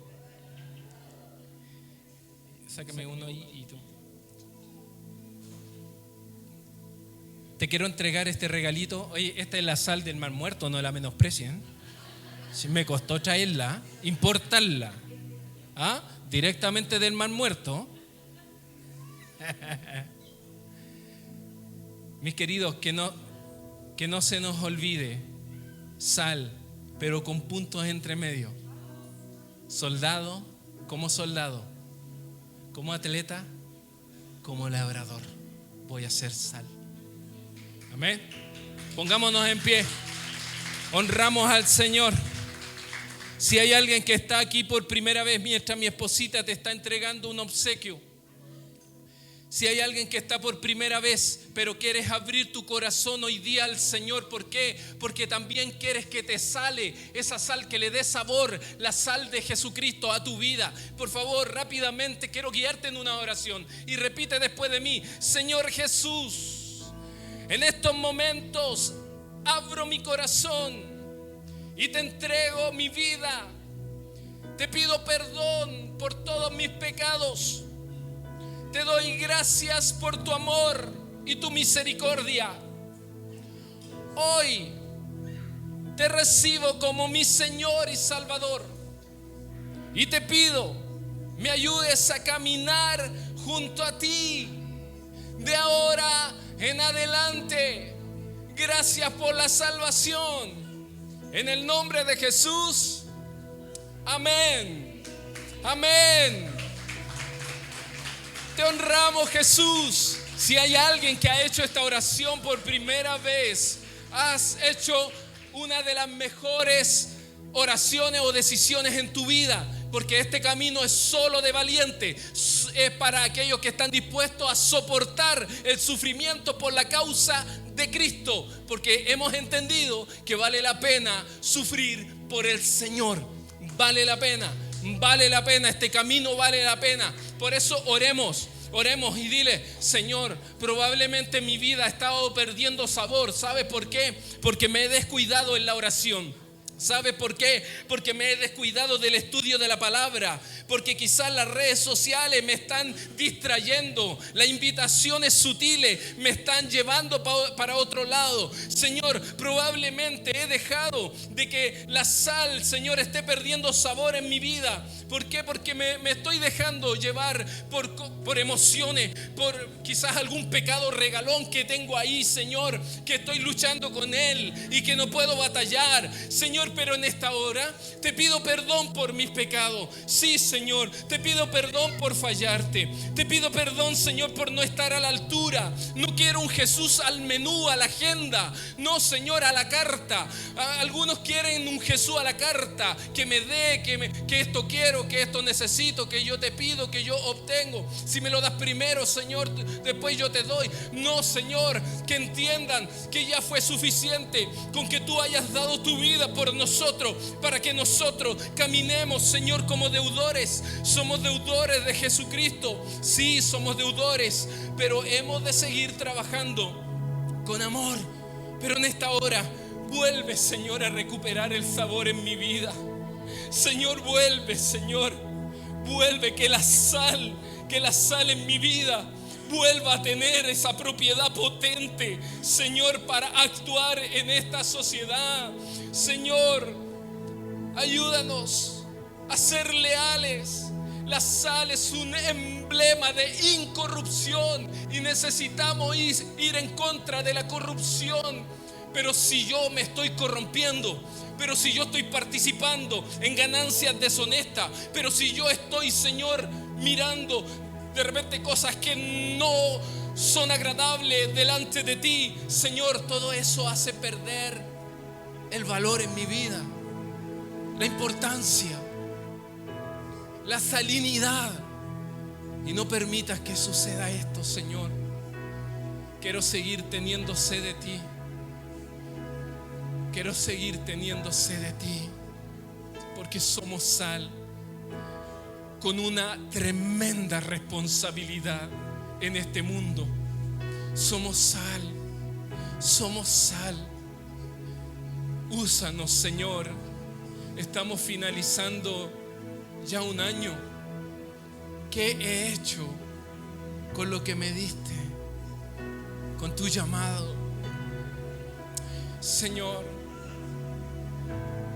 Sácame uno ahí y tú. Te quiero entregar este regalito. Oye, esta es la sal del Mar Muerto, no la menosprecien. Si me costó traerla, importarla, directamente del Mar Muerto. Mis queridos, que no se nos olvide, sal, pero con puntos entre medio. Soldado, como atleta, como labrador. Voy a ser sal. Amén. Pongámonos en pie. Honramos al Señor. Si hay alguien que está aquí por primera vez mientras mi esposita te está entregando un obsequio. Si hay alguien que está por primera vez, pero quieres abrir tu corazón hoy día al Señor, ¿por qué? Porque también quieres que te sale esa sal que le dé sabor, la sal de Jesucristo a tu vida. Por favor, rápidamente quiero guiarte en una oración y repite después de mí: Señor Jesús, en estos momentos abro mi corazón y te entrego mi vida. Te pido perdón por todos mis pecados. Te doy gracias por tu amor y tu misericordia. Hoy te recibo como mi Señor y Salvador. Y te pido, me ayudes a caminar junto a ti de ahora en adelante. Gracias por la salvación. En el nombre de Jesús. Amén. Amén. Te honramos, Jesús. Si hay alguien que ha hecho esta oración por primera vez, has hecho una de las mejores oraciones o decisiones en tu vida, porque este camino es solo de valiente. Es para aquellos que están dispuestos a soportar el sufrimiento por la causa de Cristo, porque hemos entendido que vale la pena sufrir por el Señor. Vale la pena. Vale la pena, este camino vale la pena. Por eso oremos y dile: Señor, probablemente mi vida ha estado perdiendo sabor. ¿Sabe por qué? Porque me he descuidado en la oración. ¿Sabe por qué? Porque me he descuidado del estudio de la palabra. Porque quizás las redes sociales me están distrayendo. Las invitaciones sutiles me están llevando para otro lado. Señor, probablemente he dejado de que la sal, Señor, esté perdiendo sabor en mi vida. ¿Por qué? Porque me estoy dejando llevar por emociones, por quizás algún pecado regalón que tengo ahí, Señor, que estoy luchando con él y que no puedo batallar. Señor, pero en esta hora te pido perdón por mis pecados. Sí, Señor, te pido perdón por fallarte. Te pido perdón, Señor, por no estar a la altura. No quiero un Jesús al menú, a la agenda. No, Señor, a la carta. Algunos quieren un Jesús a la carta, que me dé, que esto quiero, que esto necesito, que yo te pido, que yo obtengo. Si me lo das primero, Señor, después yo te doy. No, Señor, que entiendan que ya fue suficiente con que tú hayas dado tu vida por nosotros, para que nosotros caminemos, Señor, como deudores. Somos deudores de Jesucristo. Sí, somos deudores, pero hemos de seguir trabajando con amor. Pero en esta hora, vuelve, Señor, a recuperar el sabor en mi vida. Señor, vuelve, Señor. Vuelve, que la sal en mi vida vuelva a tener esa propiedad potente, Señor, para actuar en esta sociedad. Señor, ayúdanos a ser leales. La sal es un emblema de incorrupción y necesitamos ir en contra de la corrupción. Pero si yo me estoy corrompiendo, pero si yo estoy participando en ganancias deshonestas, pero si yo estoy, Señor, mirando de repente cosas que no son agradables delante de ti, Señor, todo eso hace perder el valor en mi vida, la importancia, la salinidad. Y no permitas que suceda esto, Señor. Quiero seguir teniendo sed de ti. Quiero seguir teniendo sed de ti, porque somos sal, con una tremenda responsabilidad en este mundo. Somos sal, somos sal. Úsanos, Señor. Estamos finalizando ya un año. ¿Qué he hecho con lo que me diste, con tu llamado? Señor,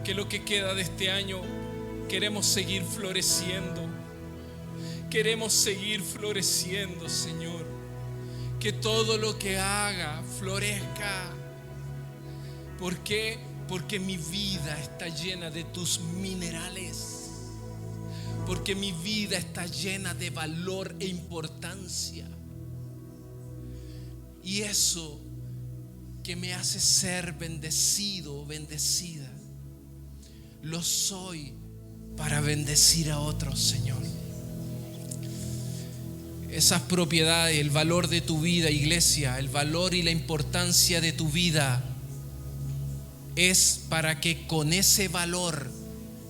que lo que queda de este año queremos seguir floreciendo. Queremos seguir floreciendo, Señor. Que todo lo que haga florezca. ¿Por qué? Porque mi vida está llena de tus minerales. Porque mi vida está llena de valor e importancia. Y eso que me hace ser bendecido o bendecida, lo soy para bendecir a otros, Señor. Esas propiedades, el valor de tu vida, iglesia, el valor y la importancia de tu vida es para que con ese valor,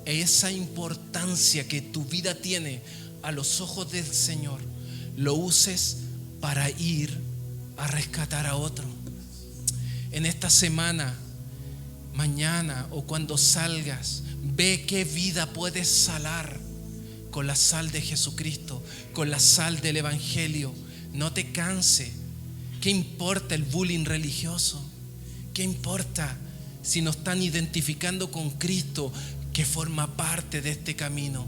esa importancia que tu vida tiene a los ojos del Señor, lo uses para ir a rescatar a otro. En esta semana, mañana o cuando salgas, ve qué vida puedes salar con la sal de Jesucristo, con la sal del Evangelio. No te canses. ¿Qué importa el bullying religioso? ¿Qué importa si nos están identificando con Cristo, que forma parte de este camino?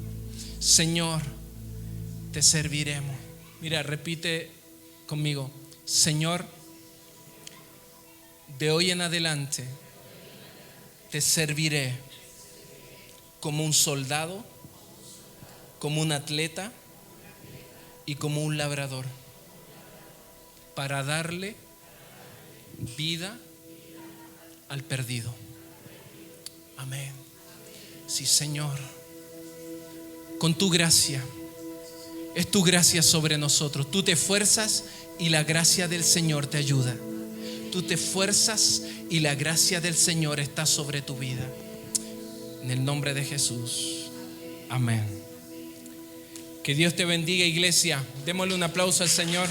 Señor, te serviremos. Mira, repite conmigo: Señor, de hoy en adelante te serviré como un soldado, como un atleta y como un labrador, para darle vida al perdido. Amén. Sí, Señor, con tu gracia, es tu gracia sobre nosotros. Tú te esfuerzas y la gracia del Señor te ayuda. Tú te esfuerzas y la gracia del Señor está sobre tu vida. En el nombre de Jesús. Amén. Que Dios te bendiga, iglesia. Démosle un aplauso al Señor.